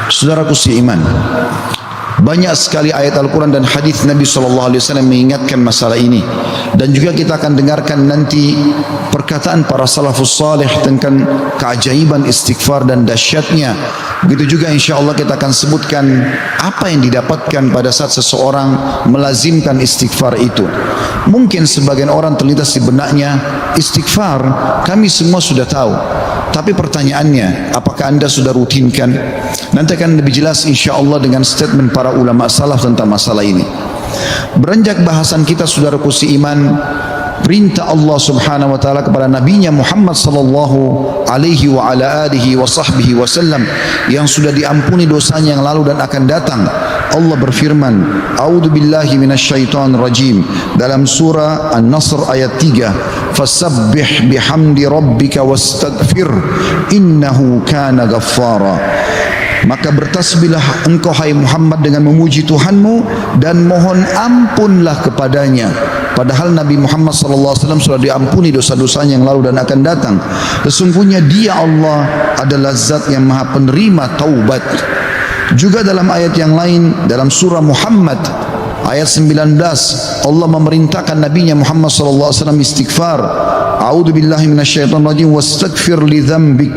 Saudaraku seiman, banyak sekali ayat Al-Quran dan hadis Nabi SAW mengingatkan masalah ini. Dan juga kita akan dengarkan nanti perkataan para salafus salih tentang keajaiban istighfar dan dahsyatnya. Begitu juga insya Allah kita akan sebutkan apa yang didapatkan pada saat seseorang melazimkan istighfar itu. Mungkin sebagian orang terlintas di benaknya, istighfar kami semua sudah tahu. Tapi pertanyaannya, apakah anda sudah rutinkan? Nanti akan lebih jelas insya Allah dengan statement para ulama salaf tentang masalah ini. Beranjak bahasan kita, saudaraku seiman, perintah Allah subhanahu wa ta'ala kepada nabinya Muhammad sallallahu alaihi wa ala alihi wa sahbihi wasallam yang sudah diampuni dosanya yang lalu dan akan datang. Allah berfirman, A'udzu billahi minasyaitonir rajim, dalam surah An-Nasr ayat 3, fasabbih bihamdi rabbika wastaghfir innahu kana ghaffara. Maka bertasbihlah engkau hai Muhammad dengan memuji Tuhanmu dan mohon ampunlah kepadanya. Padahal Nabi Muhammad SAW sudah diampuni dosa-dosanya yang lalu dan akan datang. Sesungguhnya Dia Allah adalah zat yang maha penerima taubat. Juga dalam ayat yang lain, dalam surah Muhammad ayat 19, Allah memerintahkan Nabinya Muhammad SAW istighfar. A'udzu billahi minasyaitonir rajim wastaghfir li dzambik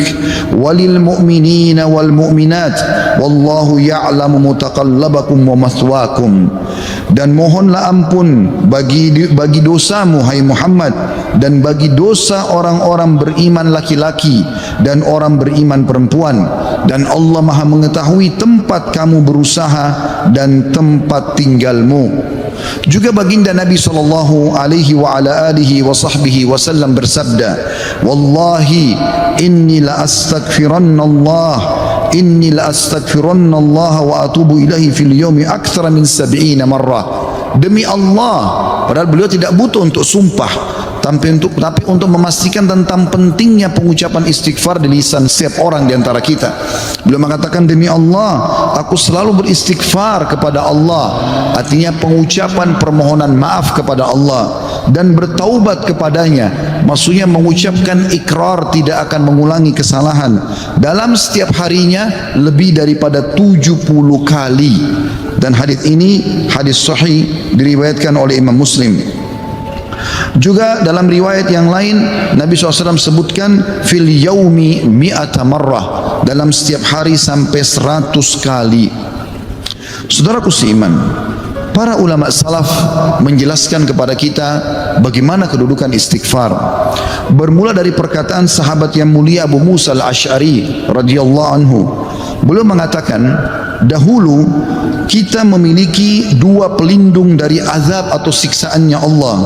walil mu'minina wal mu'minat wallahu ya'lamu mutaqallabakum wa mathwaakum. Dan mohonlah ampun bagi dosamu hai Muhammad dan bagi dosa orang-orang beriman laki-laki dan orang beriman perempuan, dan Allah Maha mengetahui tempat kamu berusaha dan tempat tinggalmu. Juga baginda Nabi sallallahu alaihi wa ala alihi wa sahbihi wasallam bersabda, wallahi inni la astaghfirannallah wa atubu ilahi fil yawmi akthara min 70 marrah. Demi Allah, padahal beliau tidak butuh untuk sumpah, tapi untuk memastikan tentang pentingnya pengucapan istighfar di lisan setiap orang di antara kita. Beliau mengatakan, demi Allah, aku selalu beristighfar kepada Allah. Artinya pengucapan permohonan maaf kepada Allah dan bertaubat kepadanya. Maksudnya mengucapkan ikrar tidak akan mengulangi kesalahan dalam setiap harinya lebih daripada 70 kali. Dan hadis ini hadis sahih diriwayatkan oleh Imam Muslim. Juga dalam riwayat yang lain Nabi SAW sebutkan fil yaumi mi'ata marrah, dalam setiap hari sampai 100 kali. Saudaraku seiman, para ulama salaf menjelaskan kepada kita bagaimana kedudukan istighfar. Bermula dari perkataan sahabat yang mulia Abu Musa al-Ash'ari radhiyallahu anhu. Beliau mengatakan, dahulu kita memiliki dua pelindung dari azab atau siksaannya Allah.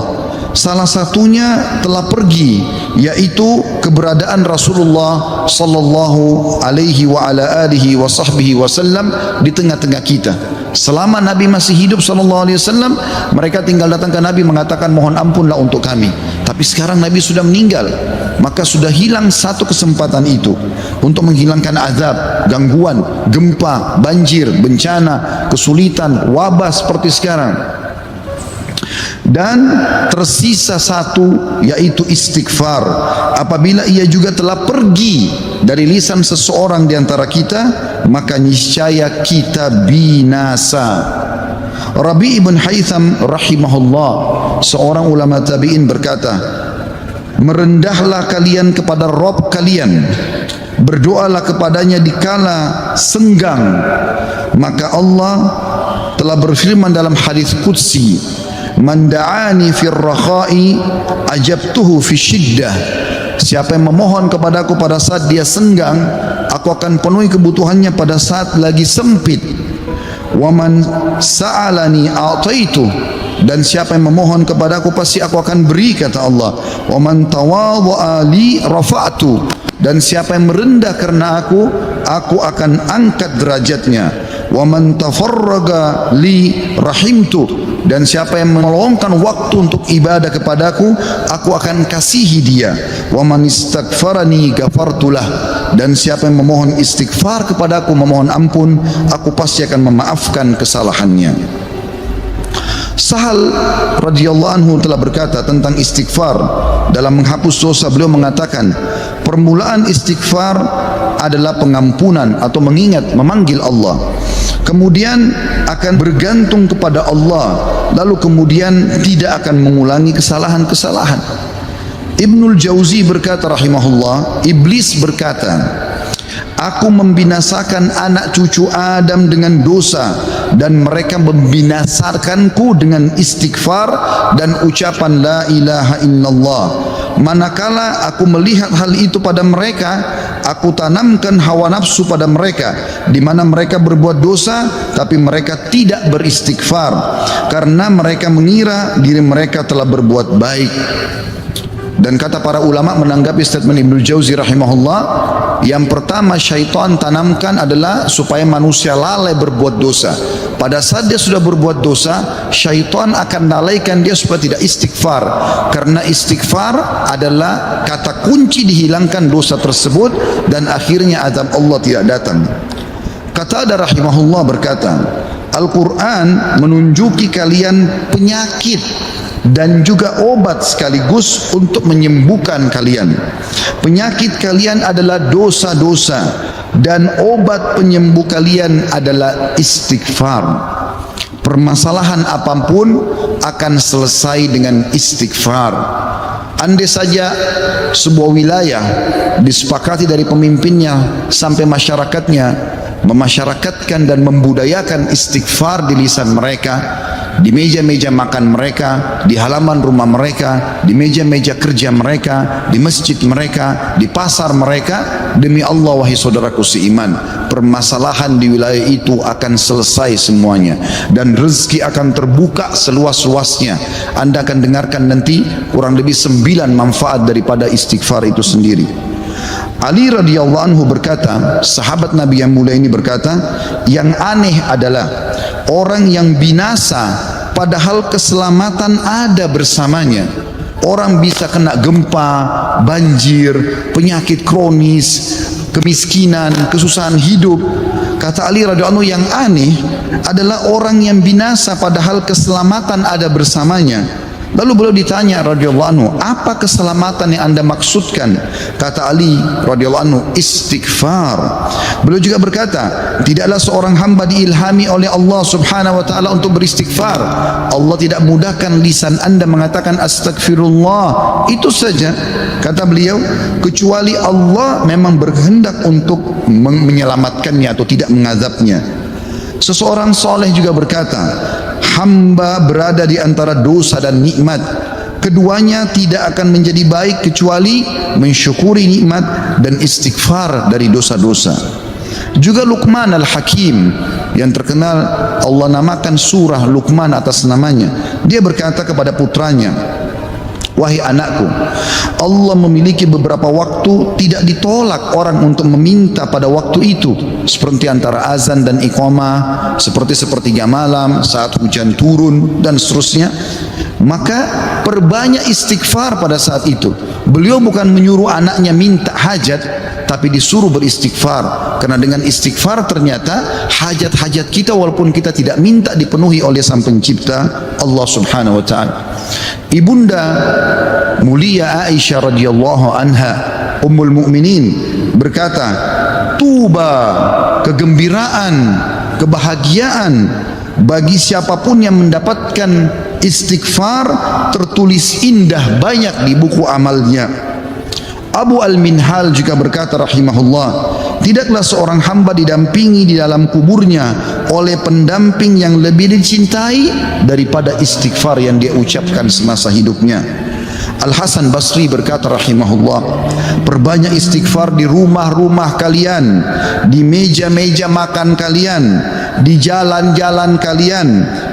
Salah satunya telah pergi, yaitu keberadaan Rasulullah sallallahu alaihi wa ala alihi wa sahbihi wasallam di tengah-tengah kita. Selama Nabi masih hidup sallallahu alaihi wasallam, mereka tinggal datang ke Nabi mengatakan mohon ampunlah untuk kami. Tapi sekarang Nabi sudah meninggal, maka sudah hilang satu kesempatan itu untuk menghilangkan azab, gangguan, gempa, banjir, bencana, kesulitan, wabah seperti sekarang. Dan tersisa satu, yaitu istighfar. Apabila ia juga telah pergi dari lisan seseorang di antara kita, maka niscaya kita binasa. Rabi' ibn Haytham rahimahullah, seorang ulama tabi'in, berkata, merendahlah kalian kepada Rabb kalian, berdoalah kepadanya di kala senggang, maka Allah telah berfirman dalam hadis qudsi, man da'ani fir rakha'i ajabtuhu fi syiddah. Siapa yang memohon kepadaku pada saat dia senggang, aku akan penuhi kebutuhannya pada saat lagi sempit. Wa man sa'alani a'taitu, dan siapa yang memohon kepadaku pasti aku akan beri, kata Allah. Wa man tawadha'a li rafa'tu, dan siapa yang merendah karena aku akan angkat derajatnya. Wa man tafarraga li rahimtu, dan siapa yang meluangkan waktu untuk ibadah kepadaku, aku akan kasihi dia. Wa man istaghfarani ghafartulah, dan siapa yang memohon istighfar kepadaku, memohon ampun, aku pasti akan memaafkan kesalahannya. Sahal radhiyallahu anhu telah berkata tentang istighfar dalam menghapus dosa. Beliau mengatakan, permulaan istighfar adalah pengampunan atau mengingat, memanggil Allah, kemudian akan bergantung kepada Allah, lalu kemudian tidak akan mengulangi kesalahan-kesalahan. Ibnul Jauzi berkata rahimahullah, iblis berkata, aku membinasakan anak cucu Adam dengan dosa, dan mereka membinasakanku dengan istighfar dan ucapan la ilaha illallah. Manakala aku melihat hal itu pada mereka, aku tanamkan hawa nafsu pada mereka, di mana mereka berbuat dosa tapi mereka tidak beristighfar, karena mereka mengira diri mereka telah berbuat baik. Dan kata para ulama menanggapi statement Ibnu Jauzi rahimahullah, yang pertama syaitan tanamkan adalah supaya manusia lalai berbuat dosa. Pada saat dia sudah berbuat dosa, syaitan akan lalaikan dia supaya tidak istighfar, karena istighfar adalah kata kunci dihilangkan dosa tersebut dan akhirnya azab Allah tidak datang. Qatadah rahimahullah berkata, Al-Quran menunjuki kalian penyakit dan juga obat sekaligus untuk menyembuhkan kalian. Penyakit kalian adalah dosa-dosa, dan obat penyembuh kalian adalah istighfar. Permasalahan apapun akan selesai dengan istighfar. Andai saja sebuah wilayah disepakati dari pemimpinnya sampai masyarakatnya memasyarakatkan dan membudayakan istighfar di lisan mereka, di meja-meja makan mereka, di halaman rumah mereka, di meja-meja kerja mereka, di masjid mereka, di pasar mereka, demi Allah wahai saudaraku seiman, permasalahan di wilayah itu akan selesai semuanya dan rezeki akan terbuka seluas-luasnya. Anda akan dengarkan nanti kurang lebih 9 manfaat daripada istighfar itu sendiri. Ali radhiyallahu anhu berkata, sahabat Nabi yang mulia ini berkata, yang aneh adalah orang yang binasa padahal keselamatan ada bersamanya. Orang bisa kena gempa, banjir, penyakit kronis, kemiskinan, kesusahan hidup. Kata Ali radhiyallahu anhu, yang aneh adalah orang yang binasa padahal keselamatan ada bersamanya. Lalu beliau ditanya radhiyallahu anhu, apa keselamatan yang anda maksudkan? Kata Ali radhiyallahu anhu, istighfar. Beliau juga berkata, tidaklah seorang hamba diilhami oleh Allah subhanahu wa ta'ala untuk beristighfar. Allah tidak mudahkan lisan anda mengatakan astagfirullah, itu saja. Kata beliau, kecuali Allah memang berkehendak untuk menyelamatkannya atau tidak mengazabnya. Seseorang soleh juga berkata, hamba berada di antara dosa dan nikmat, keduanya tidak akan menjadi baik kecuali mensyukuri nikmat dan istighfar dari dosa-dosa. Juga Luqman Al-Hakim yang terkenal, Allah namakan surah Luqman atas namanya. Dia berkata kepada putranya, wahai anakku, Allah memiliki beberapa waktu tidak ditolak orang untuk meminta pada waktu itu, seperti antara azan dan iqamah, seperti sepertiga malam, saat hujan turun, dan seterusnya. Maka perbanyak istighfar pada saat itu. Beliau bukan menyuruh anaknya minta hajat, tapi disuruh beristighfar, karena dengan istighfar ternyata hajat-hajat kita walaupun kita tidak minta dipenuhi oleh Sang Pencipta Allah subhanahu wa ta'ala. Ibunda mulia Aisyah radhiyallahu anha, Ummul Mukminin, berkata, tuba, kegembiraan, kebahagiaan bagi siapapun yang mendapatkan istighfar tertulis indah banyak di buku amalnya. Abu Al-Minhal juga berkata rahimahullah, tidaklah seorang hamba didampingi di dalam kuburnya oleh pendamping yang lebih dicintai daripada istighfar yang dia ucapkan semasa hidupnya. Al-Hasan Basri berkata rahimahullah, perbanyak istighfar di rumah-rumah kalian, di meja-meja makan kalian, di jalan-jalan kalian,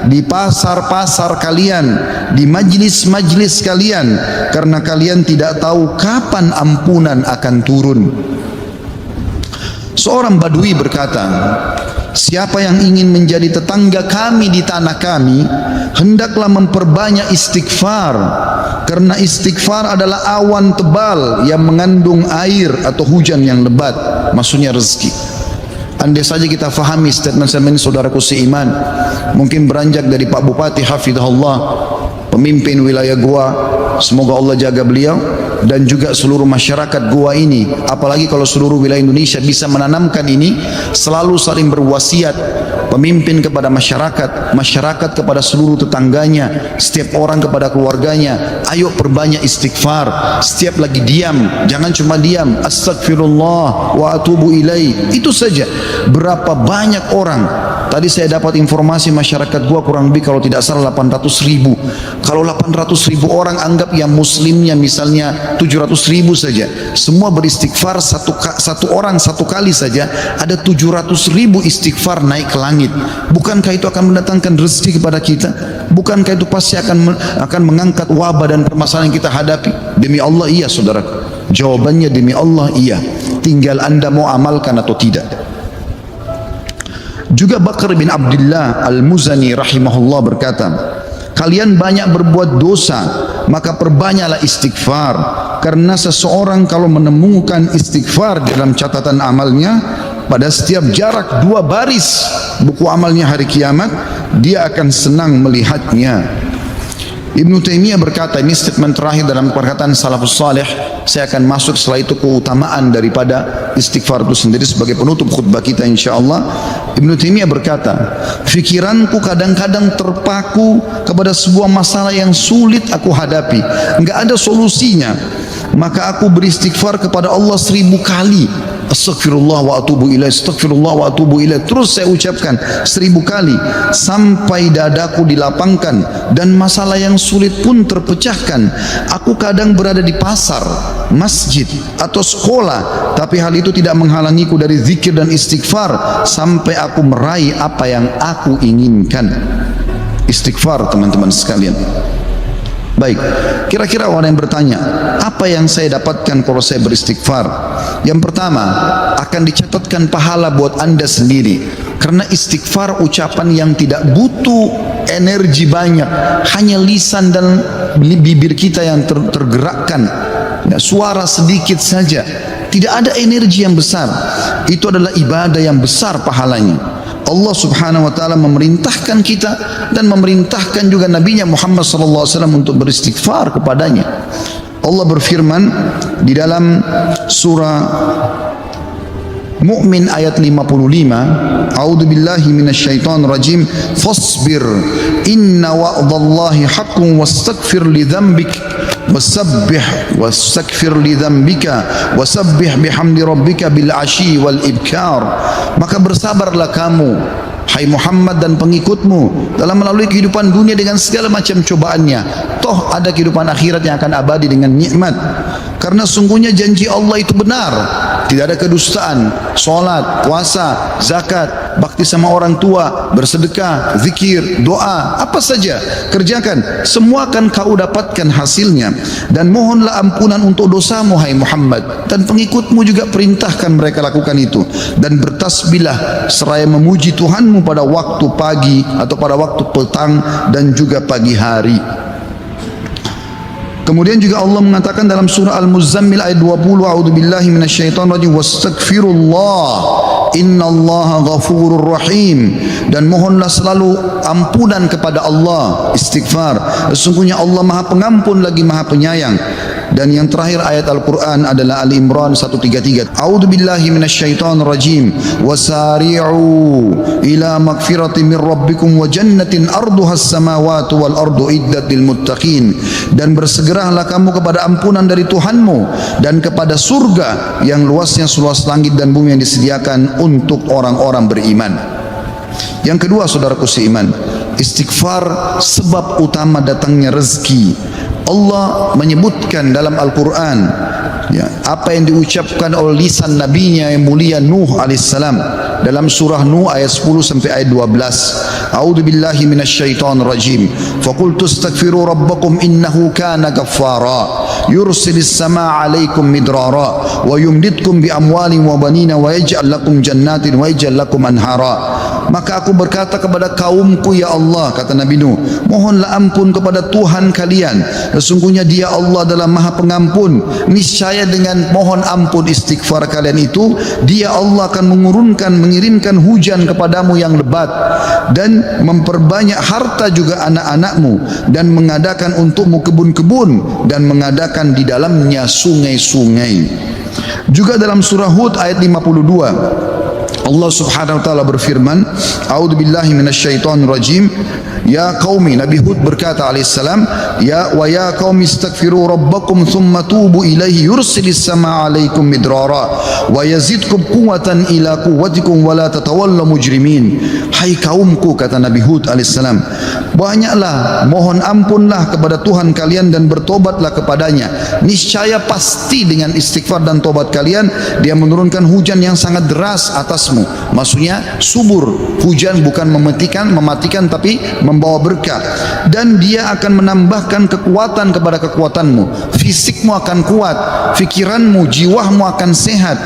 di pasar-pasar kalian, di majlis-majlis kalian, karena kalian tidak tahu kapan ampunan akan turun. Seorang Badui berkata, siapa yang ingin menjadi tetangga kami di tanah kami, hendaklah memperbanyak istighfar, karena istighfar adalah awan tebal yang mengandung air atau hujan yang lebat, maksudnya rezeki. andai saja kita fahami statement-statement saudaraku seiman, mungkin beranjak dari Pak Bupati hafizahullah, pemimpin wilayah Goa, semoga Allah jaga beliau, dan juga seluruh masyarakat Goa ini, apalagi kalau seluruh wilayah Indonesia bisa menanamkan ini, selalu saling berwasiat, pemimpin kepada masyarakat, masyarakat kepada seluruh tetangganya, setiap orang kepada keluarganya, ayo perbanyak istighfar, setiap lagi diam, jangan cuma diam, astagfirullah wa atubu ilaih, itu saja. Berapa banyak orang, tadi saya dapat informasi masyarakat Goa kurang lebih kalau tidak salah 800.000. Kalau 800.000 orang anggap yang muslimnya misalnya 700.000 saja, semua beristighfar satu orang satu kali saja, ada 700.000 istighfar naik ke langit. Bukankah itu akan mendatangkan rezeki kepada kita? Bukankah itu pasti akan mengangkat wabah dan permasalahan yang kita hadapi? Demi Allah iya saudaraku, jawabannya demi Allah iya, tinggal anda mau amalkan atau tidak. Juga Bakar bin Abdullah Al-Muzani rahimahullah berkata, kalian banyak berbuat dosa, maka perbanyaklah istighfar, karena seseorang kalau menemukan istighfar dalam catatan amalnya, pada setiap jarak 2 baris buku amalnya hari kiamat, dia akan senang melihatnya. Ibnu Taimiyah berkata, ini statement terakhir dalam perkataan salafus salih, saya akan masuk setelah itu keutamaan daripada istighfar itu sendiri sebagai penutup khutbah kita insyaallah. Ibnu Taimiyah berkata, fikiranku kadang-kadang terpaku kepada sebuah masalah yang sulit aku hadapi, enggak ada solusinya, maka aku beristighfar kepada Allah 1000 kali. Astagfirullah wa atubu ilaih, astagfirullah wa atubu ilaih, terus saya ucapkan 1000 kali sampai dadaku dilapangkan dan masalah yang sulit pun terpecahkan. Aku kadang berada di pasar, masjid atau sekolah, tapi hal itu tidak menghalangiku dari zikir dan istighfar sampai aku meraih apa yang aku inginkan. Istighfar teman-teman sekalian. Baik, kira-kira orang yang bertanya, apa yang saya dapatkan kalau saya beristighfar? Yang pertama, akan dicatatkan pahala buat anda sendiri, karena istighfar ucapan yang tidak butuh energi banyak, hanya lisan dan bibir kita yang tergerakkan, ya, suara sedikit saja, tidak ada energi yang besar. Itu adalah ibadah yang besar pahalanya. Allah subhanahu wa ta'ala memerintahkan kita dan memerintahkan juga Nabinya Muhammad sallallahu alaihi wasallam untuk beristighfar kepadanya. Allah berfirman di dalam surah Mu'min ayat 55, A'udzu billahi minasyaitonir rajim, fasbir inna wa'dallahi haqqun wastaghfir li dzambik wastaghfir li dzambika wasabbih bihamdi rabbika bil asyi wal ibkar. Maka bersabarlah kamu hai Muhammad dan pengikutmu dalam melalui kehidupan dunia dengan segala macam cobaannya, toh ada kehidupan akhirat yang akan abadi dengan nikmat. Karena sungguhnya janji Allah itu benar, tidak ada kedustaan. Salat, puasa, zakat, bakti sama orang tua, bersedekah, zikir, doa, apa saja kerjakan, semua akan kau dapatkan hasilnya. Dan mohonlah ampunan untuk dosamu hai Muhammad, dan pengikutmu juga perintahkan mereka lakukan itu. Dan bertasbihlah seraya memuji Tuhanmu pada waktu pagi atau pada waktu petang dan juga pagi hari. Kemudian juga Allah mengatakan dalam surah Al-Muzammil ayat 20, a'udzubillahi minasyaitonir rajim, wastaghfirullah innallaha ghafurur rahim, dan mohonlah selalu ampunan kepada Allah, istighfar, sesungguhnya Allah Maha Pengampun lagi Maha Penyayang. Dan yang terakhir ayat Al-Quran adalah Al-Imran 133, a'udzubillahi minasyaitonir rajim, wasari'u ila magfiratin min rabbikum wa jannatin arduhas samawati wal ardu iddat lil muttaqin, dan bersegeralah kamu kepada ampunan dari Tuhanmu dan kepada surga yang luasnya seluas langit dan bumi yang disediakan untuk orang-orang beriman. Yang kedua saudaraku seiman, istighfar sebab utama datangnya rezeki. Allah menyebutkan dalam Al-Quran, ya, apa yang diucapkan oleh lisan nabinya yang mulia Nuh alaihissalam dalam surah Nuh ayat 10 sampai ayat 12. A'udzubillahi minasyaitonir rajim. Faqultu astaghfiru rabbakum innahu kana ghaffara yursilis samaa 'alaikum midrara wa yumditkum bi amwalin wa banina wa yaj'al lakum jannatin wa yaj'al lakum anhara. Maka aku berkata kepada kaumku, ya Allah, kata Nabi Nuh, mohonlah ampun kepada Tuhan kalian, sesungguhnya Dia Allah adalah Maha Pengampun. Niscaya dengan mohon ampun istighfar kalian itu, Dia Allah akan mengirimkan hujan kepadamu yang lebat dan memperbanyak harta juga anak-anakmu dan mengadakan untukmu kebun-kebun dan mengadakan di dalamnya sungai-sungai. Juga dalam surah Hud ayat 52 Allah Subhanahu wa taala berfirman, A'udzubillahi minasyaitonir rajim. Ya qaumi, Nabi Hud berkata alaihissalam, ya qaumi istaghfiru rabbakum thumma tubu ilaihi yursilis samaa alaikum midrara wa yazidkum quwwatan ila quwwatikum wa la tatawallaw mujrimin. Hai kaumku, kata Nabi Hud alaihissalam, banyaklah mohon ampunlah kepada Tuhan kalian dan bertobatlah kepadanya. Niscaya pasti dengan istighfar dan tobat kalian Dia menurunkan hujan yang sangat deras atasmu. Maksudnya subur, hujan bukan mematikan tapi membawa berkah, dan Dia akan menambahkan kekuatan kepada kekuatanmu. Fisikmu akan kuat, fikiranmu, jiwamu akan sehat,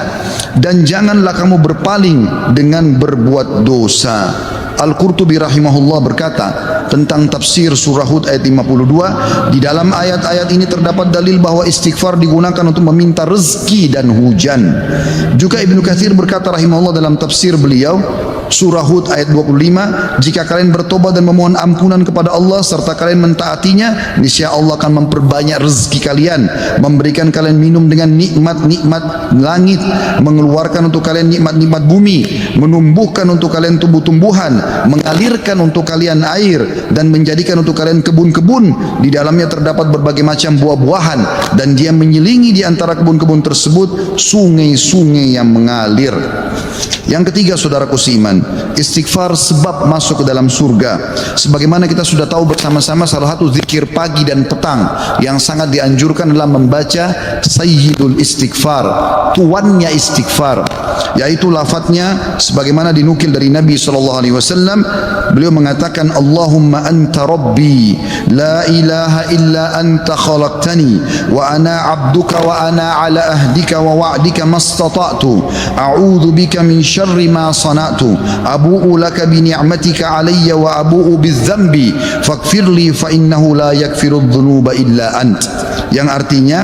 dan janganlah kamu berpaling dengan berbuat dosa. Al-Qurtubi rahimahullah berkata tentang tafsir surah Hud ayat 52, di dalam ayat-ayat ini terdapat dalil bahwa istighfar digunakan untuk meminta rezeki dan hujan. Juga Ibnu Katsir berkata rahimahullah dalam tafsir beliau surah Hud ayat 25, jika kalian bertobat dan memohon ampunan kepada Allah serta kalian mentaatinya, niscaya Allah akan memperbanyak rezeki kalian, memberikan kalian minum dengan nikmat-nikmat langit, mengeluarkan untuk kalian nikmat-nikmat bumi, menumbuhkan untuk kalian tumbuh-tumbuhan, mengalirkan untuk kalian air, dan menjadikan untuk kalian kebun-kebun. Di dalamnya terdapat berbagai macam buah-buahan, dan Dia menyelingi di antara kebun-kebun tersebut sungai-sungai yang mengalir. Yang ketiga, saudaraku seiman, istighfar sebab masuk ke dalam surga. Sebagaimana kita sudah tahu bersama-sama, salah satu zikir pagi dan petang yang sangat dianjurkan adalah membaca Sayyidul Istighfar, tuannya istighfar, yaitu lafadznya sebagaimana dinukil dari Nabi SAW. Beliau mengatakan, Allahumma anta rabbi la ilaha illa anta khalaqtani wa ana abduka wa ana ala ahdika wa wa'dika mastata'tu a'udhu bika min syarri ma sana'tu abu'u laka bi ni'matika alayya wa abu'u bidzambi faghfirli fa innahu la yaghfiru dhunuba illa ant. Yang artinya,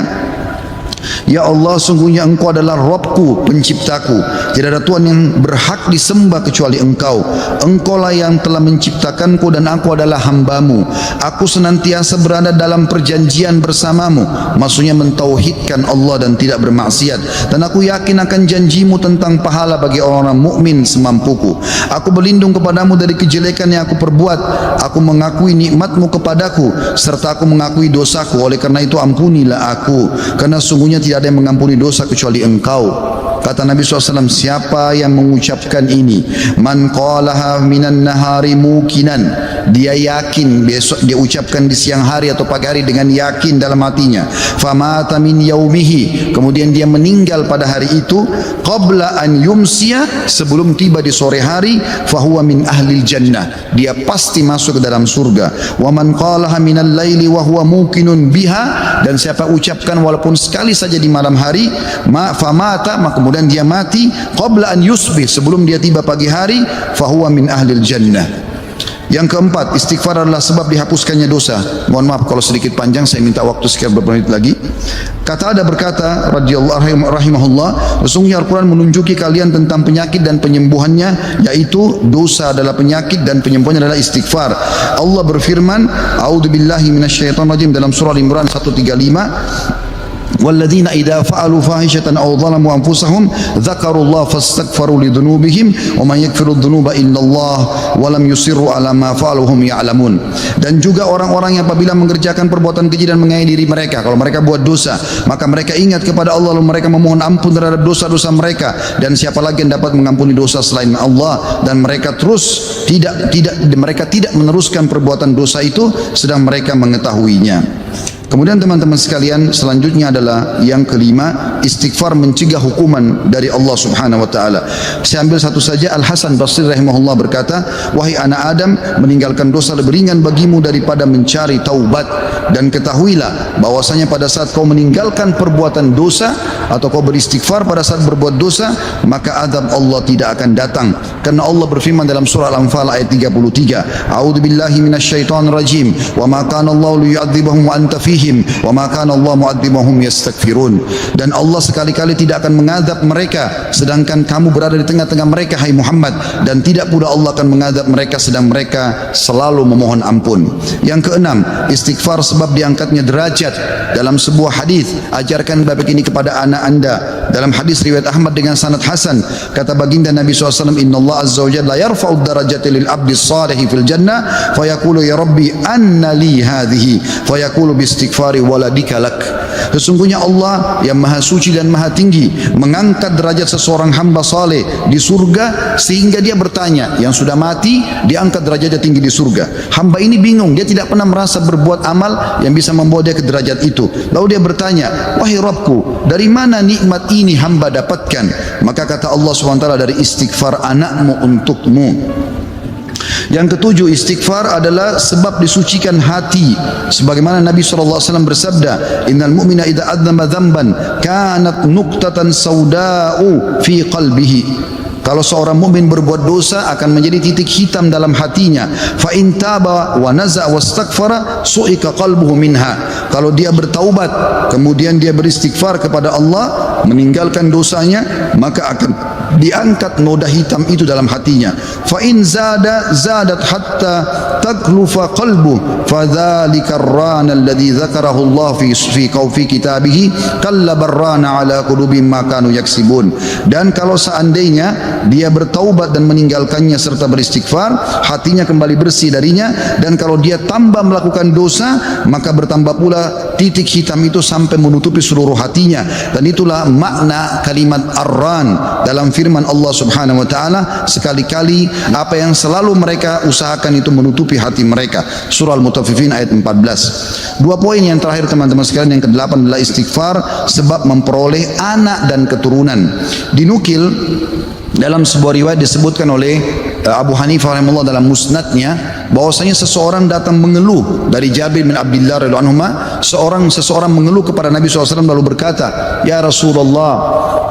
ya Allah, sungguhnya Engkau adalah Rabbku, penciptaku. Tidak ada Tuhan yang berhak disembah kecuali Engkau. Engkaulah yang telah menciptakanku dan aku adalah hambamu. Aku senantiasa berada dalam perjanjian bersamamu. Maksudnya mentauhidkan Allah dan tidak bermaksiat. Dan aku yakin akan janjimu tentang pahala bagi orang mukmin semampuku. Aku berlindung kepadamu dari kejelekan yang aku perbuat. Aku mengakui nikmatmu kepadaku serta aku mengakui dosaku. Oleh karena itu ampunilah aku, karena sungguhnya tidak ada yang mengampuni dosa kecuali Engkau. Kata Nabi SAW, siapa yang mengucapkan ini, man qalaha minan nahari mukinan, dia yakin, besok dia ucapkan di siang hari atau pagi hari dengan yakin dalam hatinya, famata min yaumihi, kemudian dia meninggal pada hari itu, qabla an yumsiya, sebelum tiba di sore hari, fahuwa min ahlil jannah, dia pasti masuk ke dalam surga. Wa man qalaha minal laili wa huwa mukinun biha, dan siapa ucapkan walaupun sekali saja di malam hari, famata, maka kemudian dia mati, qabla an yusbih, sebelum dia tiba pagi hari, fahuwa min ahlil jannah. Yang keempat, istighfar adalah sebab dihapuskannya dosa. Mohon maaf kalau sedikit panjang, saya minta waktu sekian beberapa menit lagi. Qatada berkata radhiyallahu rahimahullah, sesungguhnya Al-Quran menunjuki kalian tentang penyakit dan penyembuhannya, yaitu dosa adalah penyakit dan penyembuhannya adalah istighfar. Allah berfirman, a'udzubillahi minasyaitonir rajim, dalam surah Al-Imran 135, walladzina idza fa'alu fahishatan aw zalamu anfusahum dzakarullaha fastaghfiru lidzunubihim wa man yaghfiru dzunuba illallah wa lam yusirru ala ma fa'alu hum ya'lamun. Dan juga orang-orang yang apabila mengerjakan perbuatan keji dan menganiaya diri mereka, kalau mereka buat dosa, maka mereka ingat kepada Allah lalu mereka memohon ampun terhadap dosa-dosa mereka, dan siapa lagi yang dapat mengampuni dosa selain Allah, dan mereka terus mereka tidak meneruskan perbuatan dosa itu sedang mereka mengetahuinya. Kemudian teman-teman sekalian, selanjutnya adalah yang kelima, istighfar mencegah hukuman dari Allah Subhanahu wa taala. Saya ambil satu saja. Al Hasan Basri rahimahullah berkata, wahai anak Adam, meninggalkan dosa lebih ringan bagimu daripada mencari taubat, dan ketahuilah bahwasanya pada saat kau meninggalkan perbuatan dosa atau kau beristighfar pada saat berbuat dosa, maka azab Allah tidak akan datang. Karena Allah berfirman dalam surah Al-Anfal ayat 33, a'udzubillahi minasyaitonir rajim, wa ma kana Allahu liyu'adzibahum wa anta fihim alaihim wa ma kana Allah mu'adzibahum yastaghfirun. Dan Allah sekali-kali tidak akan mengadab mereka sedangkan kamu berada di tengah-tengah mereka, hai Muhammad, dan tidak pula Allah akan mengadab mereka sedang mereka selalu memohon ampun. Yang keenam, istighfar sebab diangkatnya derajat. Dalam sebuah hadis, ajarkan bab ini kepada anak anda. Dalam hadis riwayat Ahmad dengan sanad hasan, kata baginda Nabi SAW, Inna Allah azza wa jalla yarfa'ud darajati lil abdi salihi fil jannah fayaqulu ya rabbi anna li hadhihi fayaqulu biistighfari waladika lak. Sesungguhnya Allah yang maha suci dan maha tinggi mengangkat derajat seseorang hamba saleh di surga sehingga dia bertanya, yang sudah mati diangkat derajatnya tinggi di surga. Hamba ini bingung, dia tidak pernah merasa berbuat amal yang bisa membawa dia ke derajat itu. Lalu dia bertanya, wahai Rabbku, dari mana nikmat ini hamba dapatkan? Maka kata Allah SWT, dari istighfar anakmu untukmu. Yang ketujuh, istighfar adalah sebab disucikan hati. Sebagaimana Nabi SAW bersabda, Innal mu'mina idha adnama dhamban kanat nuqtatan sawda'u fi qalbihi. Kalau seorang mukmin berbuat dosa akan menjadi titik hitam dalam hatinya. Fa in taba wa naza wastaghfara su'ika qalbuhu minha. Kalau dia bertaubat kemudian dia beristighfar kepada Allah, meninggalkan dosanya, maka akan diangkat noda hitam itu dalam hatinya. Fa in zadat hatta taklufa qalbu fa dzalika ar-rana alladhi dzakarahu Allah fi kitabihi kalla barrana ala qulubihim ma kanu yaksibun. Dan kalau seandainya dia bertaubat dan meninggalkannya serta beristighfar, hatinya kembali bersih darinya, dan kalau dia tambah melakukan dosa maka bertambah pula titik hitam itu sampai menutupi seluruh hatinya. Dan itulah makna kalimat ar-ran dalam firman Allah Subhanahu wa taala, sekali-kali apa yang selalu mereka usahakan itu menutupi hati mereka. Surah Al-Mutaffifin ayat 14. Dua poin yang terakhir teman-teman sekalian, yang ke-8 adalah istighfar sebab memperoleh anak dan keturunan. Dinukil dalam sebuah riwayat disebutkan oleh Abu Hanifah rahimahullah dalam musnadnya, bahwasanya seseorang datang mengeluh dari Jabir bin Abdullah radhiyallahu anhu. Seseorang mengeluh kepada Nabi SAW lalu berkata, ya Rasulullah,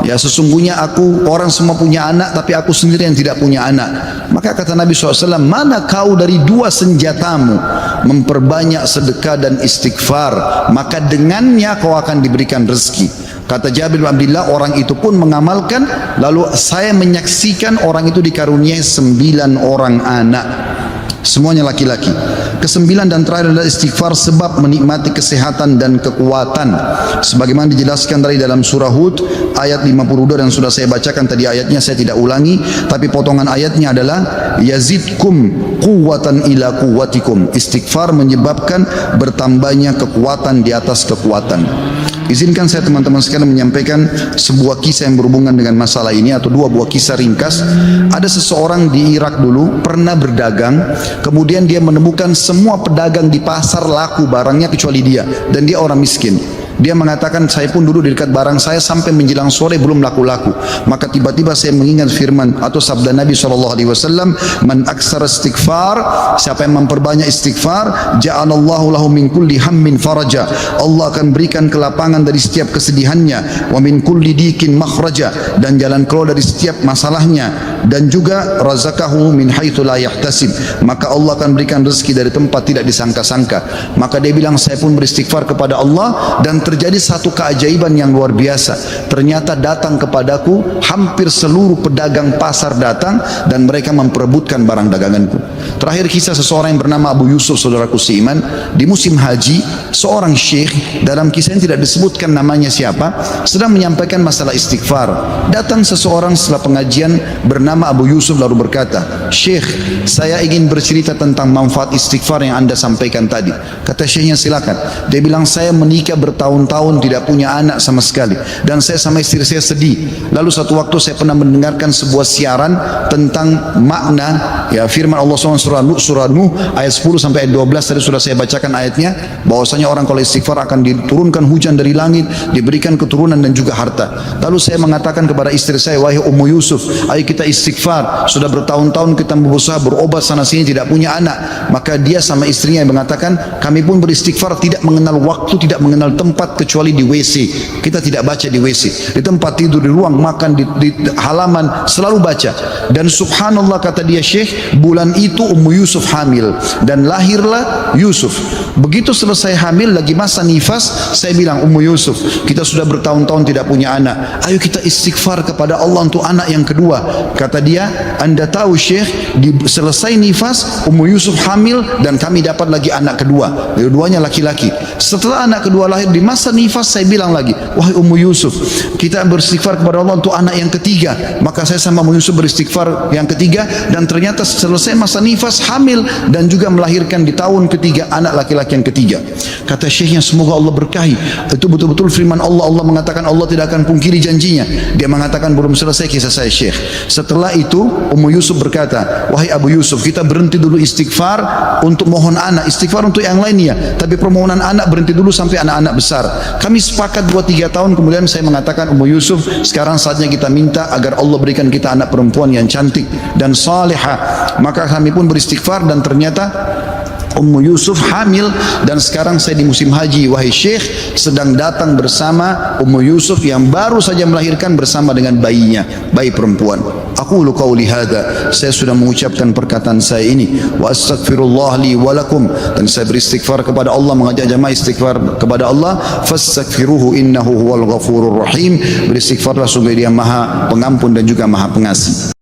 ya sesungguhnya orang semua punya anak tapi aku sendiri yang tidak punya anak. Maka kata Nabi SAW, mana kau dari dua senjatamu, memperbanyak sedekah dan istighfar, maka dengannya kau akan diberikan rezeki. Kata Jabir bin Abdullah, orang itu pun mengamalkan, lalu saya menyaksikan orang itu dikaruniai 9 orang anak, semuanya laki-laki. Kesembilan dan terakhir adalah istighfar sebab menikmati kesehatan dan kekuatan. Sebagaimana dijelaskan dari dalam surah Hud ayat 52 dan sudah saya bacakan tadi ayatnya, saya tidak ulangi, tapi potongan ayatnya adalah yazidkum quwwatan ila quwwatikum. Istighfar menyebabkan bertambahnya kekuatan di atas kekuatan. Izinkan saya teman-teman sekalian menyampaikan sebuah kisah yang berhubungan dengan masalah ini, atau dua buah kisah ringkas. Ada seseorang di Irak dulu pernah berdagang, kemudian dia menemukan semua pedagang di pasar laku barangnya kecuali dia, dan dia orang miskin. Dia mengatakan, saya pun dulu di dekat barang saya sampai menjelang sore belum laku-laku. Maka tiba-tiba saya mengingat firman atau sabda Nabi SAW, man aksara istighfar, siapa yang memperbanyak istighfar, ja'alallahu lahu min kulli hammin faraja, Allah akan berikan kelapangan dari setiap kesedihannya, wa min kulli dikin makhraja, dan jalan keluar dari setiap masalahnya, dan juga razakahu min haitsu la yahtasib, maka Allah akan berikan rezeki dari tempat tidak disangka-sangka. Maka dia bilang, saya pun beristighfar kepada Allah, dan terjadi satu keajaiban yang luar biasa. Ternyata datang kepadaku hampir seluruh pedagang pasar datang, dan mereka memperebutkan barang daganganku. Terakhir kisah seseorang yang bernama Abu Yusuf, saudaraku seiman, di musim haji, seorang syekh, dalam kisah ini tidak disebutkan namanya siapa, sedang menyampaikan masalah istighfar. Datang seseorang setelah pengajian bernama Abu Yusuf lalu berkata, Syekh, saya ingin bercerita tentang manfaat istighfar yang anda sampaikan tadi. Kata syekhnya, silakan. Dia bilang, saya menikah bertahun-tahun tidak punya anak sama sekali, dan saya sama istri saya sedih. Lalu satu waktu saya pernah mendengarkan sebuah siaran tentang makna ya firman Allah SWT surah Nuh ayat 10 sampai ayat 12. Tadi sudah saya bacakan ayatnya, bahwasanya orang kalau istighfar akan diturunkan hujan dari langit, diberikan keturunan dan juga harta. Lalu saya mengatakan kepada istri saya, wahai Ummu Yusuf, ayo kita istighfar, sudah bertahun-tahun kita berusaha berobat sana sini tidak punya anak. Maka dia sama istrinya yang mengatakan, kami pun beristighfar, tidak mengenal waktu, tidak mengenal tempat, tempat kecuali di WC. Kita tidak baca di WC. Di tempat tidur, di ruang makan, di halaman selalu baca. Dan subhanallah kata dia Syekh, bulan itu Ummu Yusuf hamil dan lahirlah Yusuf. Begitu selesai hamil lagi masa nifas, saya bilang Ummu Yusuf, kita sudah bertahun-tahun tidak punya anak. Ayo kita istighfar kepada Allah untuk anak yang kedua. Kata dia, Anda tahu Syekh, selesai nifas Ummu Yusuf hamil dan kami dapat lagi anak kedua. Dua-duanya laki-laki. Setelah anak kedua lahir di masa nifas, saya bilang lagi, wahai Ummu Yusuf, kita beristighfar kepada Allah untuk anak yang ketiga. Maka saya sama Ummu Yusuf beristighfar yang ketiga, dan ternyata selesai masa nifas hamil dan juga melahirkan di tahun ketiga anak laki-laki yang ketiga. Kata Syekhnya, semoga Allah berkahi. Itu betul-betul firman Allah. Allah mengatakan Allah tidak akan pungkiri janjinya. Dia mengatakan belum selesai kisah saya Syekh. Setelah itu Ummu Yusuf berkata, wahai Abu Yusuf, kita berhenti dulu istighfar untuk mohon anak, istighfar untuk yang lainnya, tapi permohonan anak berhenti dulu sampai anak-anak besar. Kami sepakat 2-3 tahun, kemudian saya mengatakan, Ummu Yusuf, sekarang saatnya kita minta agar Allah berikan kita anak perempuan yang cantik dan salihah. Maka kami pun beristighfar dan ternyata Ummu Yusuf hamil, dan sekarang saya di musim haji, wahai Syekh, sedang datang bersama Ummu Yusuf yang baru saja melahirkan bersama dengan bayinya, bayi perempuan. Aqulu qauli hadza, saya sudah mengucapkan perkataan saya ini, wa astaghfirullah li wa lakum, dan saya beristighfar kepada Allah, mengajak jamaah istighfar kepada Allah, fastaghfiruhu innahu huwal ghafurur rahim. Beristighfarlah sungguh Dia Maha Pengampun dan juga Maha Pengasih.